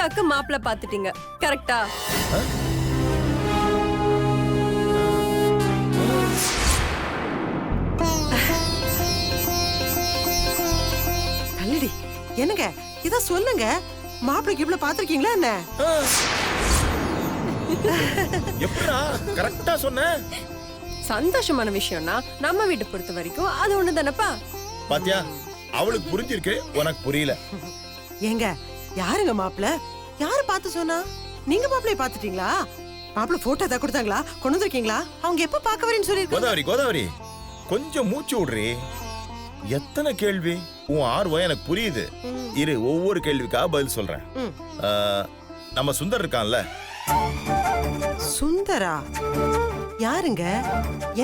அக்காக்கு மாப்பிள்ளை பாத்துட்டீங்க, கரெக்டா? தள்ளிடி. என்னங்க இத சொல்லுங்க, மாப்பிள்ளைக்கு இவ்வளவு பாத்திருக்கீங்களா என்ன? எப்படா கரெக்டா சொன்ன? சந்தோஷமான விஷயம்னா நம்ம வீட்டை பொறுத்த வரைக்கும் அது ஒண்ணு தானப்பா. பாத்தியா, அவளுக்கு புரிஞ்சிருக்கு, உனக்கு புரியல. ஏங்க யாருங்க மாப்பிள்ள? யாரு பார்த்து சொன்னா? நீங்க மாப்பிள்ளைய பாத்துட்டீங்களா? மாப்பிள்ள போட்டோ தான் கொடுத்தாங்களா? கொண்டு வந்திருக்கீங்களா? அவங்க எப்ப பார்க்க வரேன்னு சொல்லிருக்காங்க? கோதாவரி கொஞ்சம் மூச்சு விடுறி. எத்தனை கேள்வி? உன் ஆர்வம் எனக்கு புரியுது. இரு, ஒவ்வொரு கேள்விக்காக பதில் சொல்றேன். நம்ம சுந்தர் இருக்கான்ல? சுந்தரா? யாருங்க?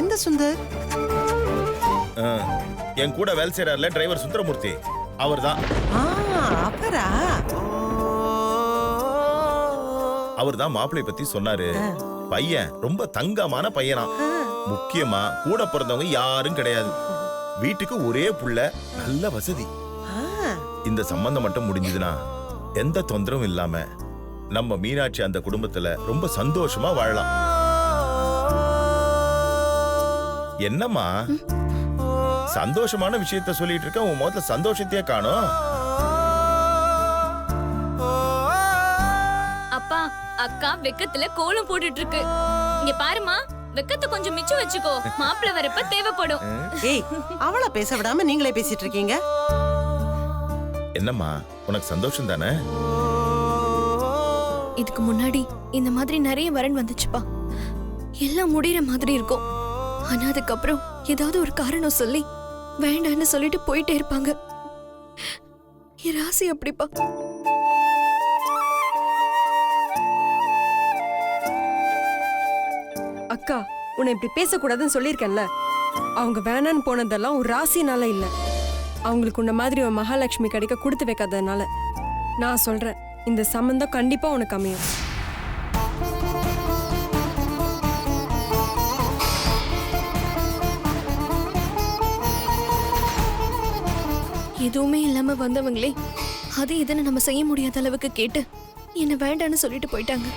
எந்த சுந்தர்? என் கூட வேலை செய்யறாருல டிரைவர் சுந்தரமூர்த்தி, அவர்தான். அப்பரா? அவர்தான் மாப்பிள்ளை பத்தி சொன்னாரு. பையன் ரொம்ப தங்கமான பையனா. முக்கியமா கூட பிறந்தவங்க யாரும் கிடையாது. வீட்டுக்கு ஒரே புள்ள, நல்ல வசதி. இந்த சம்பந்தம் மட்டும் முடிஞ்சதுன்னா எந்த தொந்தரவும் இல்லாம நம்ம மீனாட்சி அந்த குடும்பத்துல ரொம்ப சந்தோஷமா வாழலாம். என்னம்மா சந்தோஷமான விஷயத்த சொல்லிட்டு இருக்க, உன் முகத்துல சந்தோஷத்தையே காணோம். அப்பா, அக்கா வெக்கத்துல கோலம் போட்டுட்டு இருக்கு. இங்க பாருமா, வெக்கத்தை கொஞ்சம் மிச்சம் வச்சுக்கோ, மாப்பிள்ளை வரப்ப தேவைப்படும். ஏய், அவள பேச விடாம நீங்களே பேசிட்டு இருக்கீங்க. என்னம்மா, உனக்கு சந்தோஷம் தானே? இதுக்கு முன்னாடி இந்த மாதிரி நிறைய வரன் வந்துச்சுப்பா. எல்லாம் முடியற மாதிரி இருக்கும். ஆனா அதுக்கப்புறம் ஏதாவது ஒரு காரணம் சொல்லி வேண்டான்னு சொல்லிட்டு போயிட்டே இருப்பாங்க. என் ராசி அப்படிப்பா. அக்கா, உன்னை இப்படி பேசக்கூடாதுன்னு சொல்லியிருக்கேன்ல. அவங்க வேணான்னு போனதெல்லாம் ஒரு ராசினால இல்ல, அவங்களுக்கு உன்ன மாதிரி ஒரு மகாலட்சுமி கிடைக்க கொடுத்து வைக்காததுனால. நான் சொல்றேன், இந்த சம்பந்தம் கண்டிப்பா உனக்கு அமையும். எதுவுமே இல்லாம வந்தவங்களே அது இதுன்னு நம்ம செய்ய முடியாத அளவுக்கு கேட்டு என்ன வேண்டான்னு சொல்லிட்டு போயிட்டாங்க.